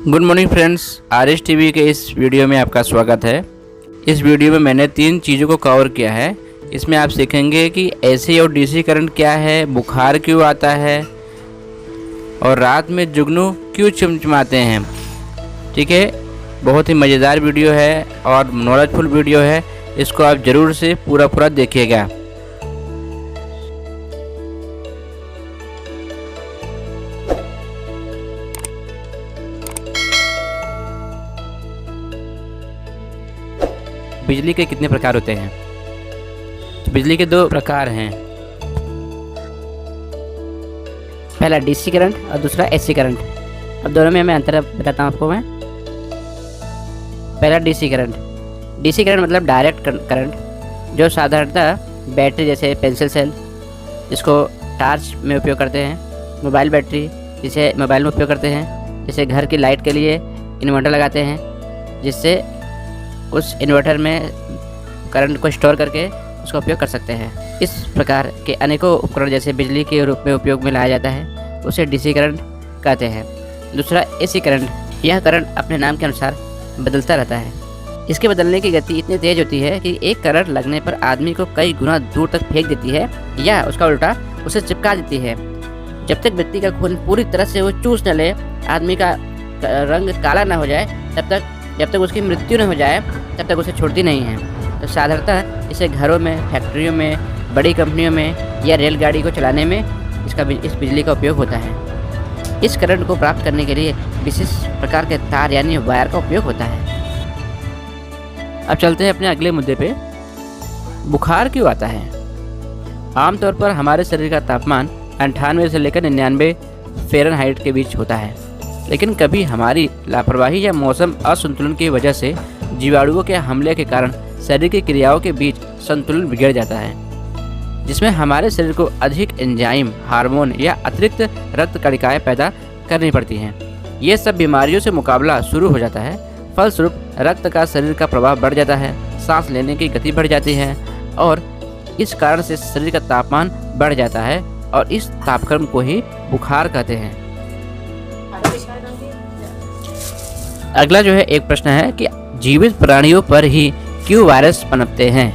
Good morning friends, RS TV के इस video में आपका स्वागत है। इस वीडियो में मैंने 3 चीज़ों को कवर किया है। इसमें आप सीखेंगे कि एसी और डीसी करंट क्या है, बुखार क्यों आता है और रात में जुगनू क्यों चमचमाते हैं। ठीक है, बहुत ही मज़ेदार वीडियो है और नॉलेजफुल वीडियो है। इसको आप ज़रूर से पूरा देखिएगा। बिजली के कितने प्रकार होते हैं? तो बिजली के 2 प्रकार हैं। पहला डीसी करंट और दूसरा एसी करंट। अब दोनों में मैं अंतर बताता हूँ आपको मैं। पहला डीसी करंट। डीसी करंट मतलब डायरेक्ट करंट, जो साधारणतः बैटरी जैसे पेंसिल सेल, जिसको टार्च में उपयोग करते हैं, मोबाइल बैटरी जिसे मोबाइल में उपयोग करते हैं, जैसे घर की लाइट के लिए इन्वर्टर लगाते हैं, जिससे उस इन्वर्टर में करंट को स्टोर करके उसका उपयोग कर सकते हैं। इस प्रकार के अनेकों उपकरण जैसे बिजली के रूप में उपयोग में लाया जाता है, उसे डीसी करंट कहते हैं। दूसरा एसी करंट। यह करंट अपने नाम के अनुसार बदलता रहता है। इसके बदलने की गति इतनी तेज होती है कि एक करंट लगने पर आदमी को कई गुना दूर तक फेंक देती है या उसका उल्टा उसे चिपका देती है। जब तक व्यक्ति का खून पूरी तरह से वो चूस न ले, आदमी का रंग काला न हो जाए, जब तक उसकी मृत्यु न हो जाए, तब तक उसे छोड़ती नहीं है। तो साधारणतः इसे घरों में, फैक्ट्रियों में, बड़ी कंपनियों में या रेलगाड़ी को चलाने में इस बिजली का उपयोग होता है। इस करंट को प्राप्त करने के लिए विशेष प्रकार के तार यानी वायर का उपयोग होता है। अब चलते हैं अपने अगले मुद्दे पे। बुखार क्यों आता है? आमतौर पर हमारे शरीर का तापमान 98 से लेकर 99 फ़ारेनहाइट के बीच होता है, लेकिन कभी हमारी लापरवाही या मौसम असंतुलन की वजह से जीवाणुओं के हमले के कारण शरीर की क्रियाओं के बीच संतुलन बिगड़ जाता है, जिसमें हमारे शरीर को अधिक एंजाइम, हार्मोन या अतिरिक्त रक्त कणिकाएं पैदा करनी पड़ती हैं। ये सब बीमारियों से मुकाबला शुरू हो जाता है। फलस्वरूप रक्त का शरीर का प्रभाव बढ़ जाता है, सांस लेने की गति बढ़ जाती है और इस कारण से शरीर का तापमान बढ़ जाता है और इस तापक्रम को ही बुखार कहते हैं। अगला जो है एक प्रश्न है कि जीवित प्राणियों पर ही क्यों वायरस पनपते हैं?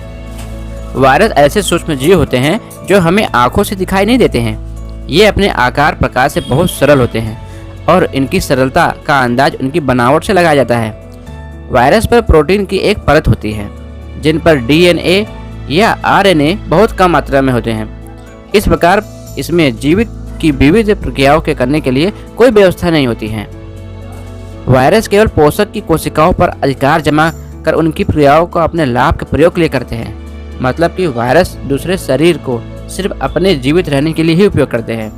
वायरस ऐसे सूक्ष्म जीव होते हैं जो हमें आंखों से दिखाई नहीं देते हैं। ये अपने आकार प्रकार से बहुत सरल होते हैं और इनकी सरलता का अंदाज उनकी बनावट से लगाया जाता है। वायरस पर प्रोटीन की एक परत होती है, जिन पर डीएनए या आरएनए बहुत कम मात्रा में होते हैं। इस प्रकार इसमें जीवित की विविध प्रक्रियाओं के करने के लिए कोई व्यवस्था नहीं होती है। वायरस केवल पोषक की कोशिकाओं पर अधिकार जमा कर उनकी क्रियाओं को अपने लाभ के प्रयोग के लिए करते हैं। मतलब कि वायरस दूसरे शरीर को सिर्फ अपने जीवित रहने के लिए ही उपयोग करते हैं।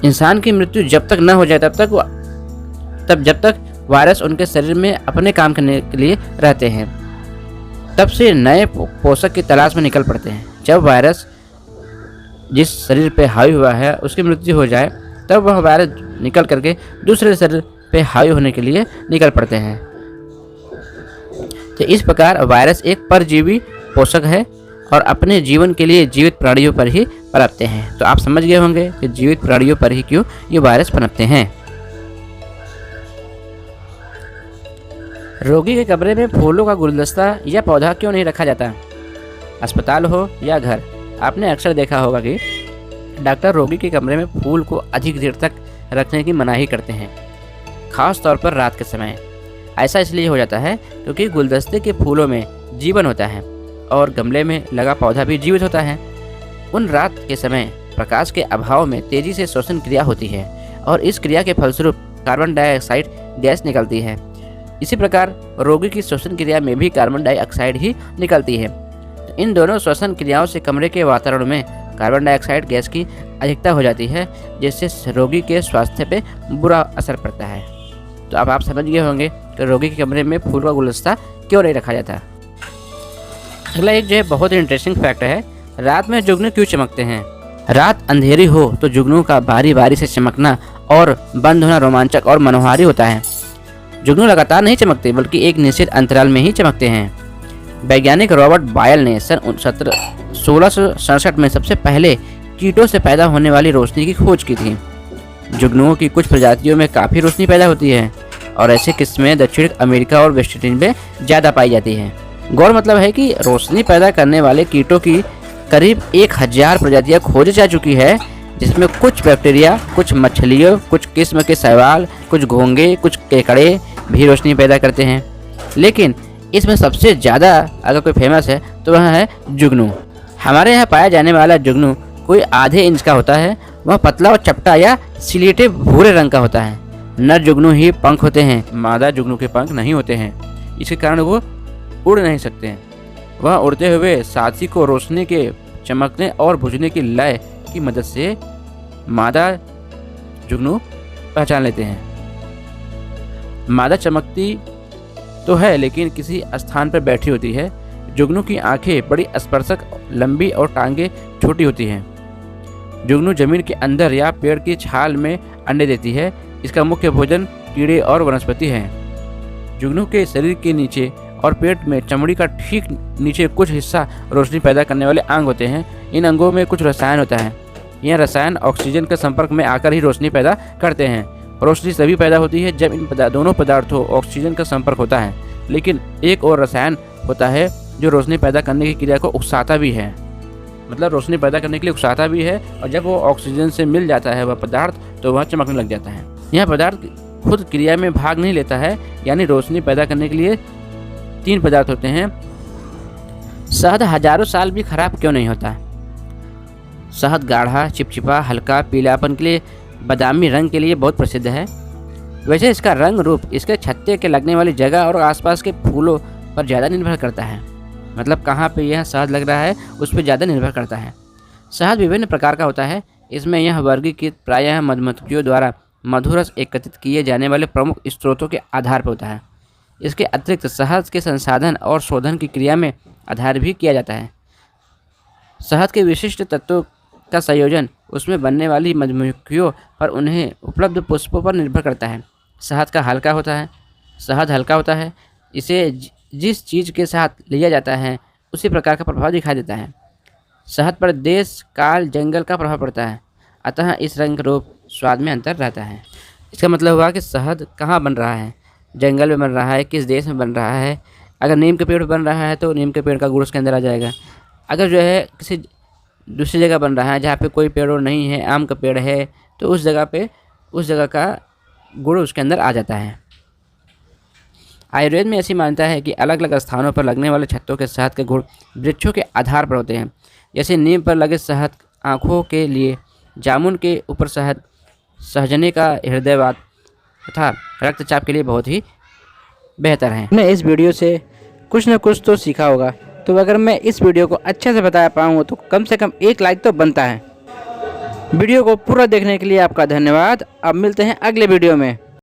इंसान की मृत्यु जब तक न हो जाए जब तक वायरस उनके शरीर में अपने काम करने के लिए रहते हैं, तब से नए पोषक की तलाश में निकल पड़ते हैं। जब वायरस जिस शरीर पे हावी हुआ है उसकी मृत्यु हो जाए, तब वह वायरस निकल करके दूसरे शरीर पे हावी होने के लिए निकल पड़ते हैं। तो इस प्रकार वायरस एक परजीवी पोषक है और अपने जीवन के लिए जीवित प्राणियों पर ही पनपते हैं। तो आप समझ गए होंगे कि जीवित प्राणियों पर ही क्यों ये वायरस पनपते हैं। रोगी के कमरे में फूलों का गुलदस्ता या पौधा क्यों नहीं रखा जाता? अस्पताल हो या घर, आपने अक्सर देखा होगा कि डॉक्टर रोगी के कमरे में फूल को अधिक देर तक रखने की मनाही करते हैं, खास तौर पर रात के समय। ऐसा इसलिए हो जाता है क्योंकि गुलदस्ते के फूलों में जीवन होता है और गमले में लगा पौधा भी जीवित होता है। उन रात के समय प्रकाश के अभाव में तेजी से श्वसन क्रिया होती है और इस क्रिया के फलस्वरूप कार्बन डाइऑक्साइड गैस निकलती है। इसी प्रकार रोगी की श्वसन क्रिया में भी कार्बन डाइऑक्साइड ही निकलती है। इन दोनों श्वसन क्रियाओं से कमरे के वातावरण में कार्बन डाइऑक्साइड गैस की अधिकता हो जाती है, जिससे रोगी के स्वास्थ्य पे बुरा असर पड़ता है। तो अब आप समझ गए होंगे कि रोगी के कमरे में फूल का गुलदस्ता क्यों नहीं रखा जाता। अगला एक जो है बहुत ही इंटरेस्टिंग फैक्ट है, रात में जुगनू क्यों चमकते हैं? रात अंधेरी हो तो जुगनू का बारी बारी से चमकना और बंद होना रोमांचक और मनोहारी होता है। जुगनू लगातार नहीं चमकते, बल्कि एक निश्चित अंतराल में ही चमकते हैं। वैज्ञानिक रॉबर्ट बायल ने सन 1667 में सबसे पहले कीटों से पैदा होने वाली रोशनी की खोज की थी। जुगनुओं की कुछ प्रजातियों में काफ़ी रोशनी पैदा होती है और ऐसे किस्में दक्षिण अमेरिका और वेस्ट इंडीज में ज़्यादा पाई जाती हैं। गौर मतलब है कि रोशनी पैदा करने वाले कीटों की करीब 1000 प्रजातियां खोजी जा चुकी है, जिसमें कुछ बैक्टीरिया, कुछ मछलियों, कुछ किस्म के शैवाल, कुछ घोंगे, कुछ केकड़े भी रोशनी पैदा करते हैं। लेकिन इसमें सबसे ज़्यादा अगर कोई फेमस है तो वह है जुगनू। हमारे यहाँ पाया जाने वाला जुगनू कोई आधे इंच का होता है। वह पतला और चपटा या सिलेटे भूरे रंग का होता है। नर जुगनू ही पंख होते हैं, मादा जुगनू के पंख नहीं होते हैं। इसके कारण वो उड़ नहीं सकते हैं। वह उड़ते हुए साथी को रोशनी के चमकने और बुझने की लय की मदद से मादा जुगनू पहचान लेते हैं। मादा चमकती तो है लेकिन किसी स्थान पर बैठी होती है। जुगनू की आंखें बड़ी स्पर्शक, लंबी और टांगें छोटी होती हैं। जुगनू जमीन के अंदर या पेड़ की छाल में अंडे देती है। इसका मुख्य भोजन कीड़े और वनस्पति हैं। जुगनू के शरीर के नीचे और पेट में चमड़ी का ठीक नीचे कुछ हिस्सा रोशनी पैदा करने वाले अंग होते हैं। इन अंगों में कुछ रसायन होता है। यह रसायन ऑक्सीजन के संपर्क में आकर ही रोशनी पैदा करते हैं। रोशनी तभी पैदा होती है जब इन दोनों पदार्थों ऑक्सीजन का संपर्क होता है। लेकिन एक और रसायन होता है जो रोशनी पैदा करने की क्रिया को उकसाता भी है। मतलब रोशनी पैदा करने के लिए उकसाता भी है, और जब वो ऑक्सीजन से मिल जाता है वह पदार्थ तो वह चमकने लग जाता है। यह पदार्थ खुद क्रिया में भाग नहीं लेता है। यानी रोशनी पैदा करने के लिए 3 पदार्थ होते हैं। शहद हजारों साल भी खराब क्यों नहीं होता। शहद गाढ़ा, चिपचिपा, हल्का, पीलापन के लिए, बादामी रंग के लिए बहुत प्रसिद्ध है। वैसे इसका रंग रूप इसके छत्ते के लगने वाली जगह और आसपास के फूलों पर ज़्यादा निर्भर करता है। मतलब कहाँ पे यह शहद लग रहा है उस पर ज़्यादा निर्भर करता है। शहद विभिन्न प्रकार का होता है। इसमें यह वर्गीकृत प्रायः मधुमक्खियों द्वारा मधुर रस एकत्रित किए जाने वाले प्रमुख स्रोतों के आधार पर होता है। इसके अतिरिक्त शहद के संसाधन और शोधन की क्रिया में आधार भी किया जाता है। शहद के विशिष्ट तत्वों का संयोजन उसमें बनने वाली मधुमक्खियों और उन्हें उपलब्ध पुष्पों पर निर्भर करता है। शहद हल्का होता है। इसे जिस चीज़ के साथ लिया जाता है उसी प्रकार का प्रभाव दिखाई देता है। शहद पर देश, काल, जंगल का प्रभाव पड़ता है। अतः इस रंग, रूप, स्वाद में अंतर रहता है। इसका मतलब हुआ कि शहद कहाँ बन रहा है, जंगल में बन रहा है, किस देश में बन रहा है। अगर नीम के पेड़ पर बन रहा है तो नीम के पेड़ का गुण उसके अंदर आ जाएगा। अगर जो है किसी दूसरी जगह बन रहा है जहाँ पे कोई पेड़ और नहीं है, आम का पेड़ है, तो उस जगह का गुण उसके अंदर आ जाता है। आयुर्वेद में ऐसी मान्यता है कि अलग अलग स्थानों पर लगने वाले छत्तों के शहद के गुण वृक्षों के आधार पर होते हैं। जैसे नीम पर लगे शहद आँखों के लिए, जामुन के ऊपर शहद सहजने का हृदयवात तथा रक्तचाप के लिए बहुत ही बेहतर है। मैं इस वीडियो से कुछ न कुछ तो सीखा होगा, तो अगर मैं इस वीडियो को अच्छे से बता पाऊँ तो कम से कम 1 लाइक तो बनता है। वीडियो को पूरा देखने के लिए आपका धन्यवाद। अब मिलते हैं अगले वीडियो में।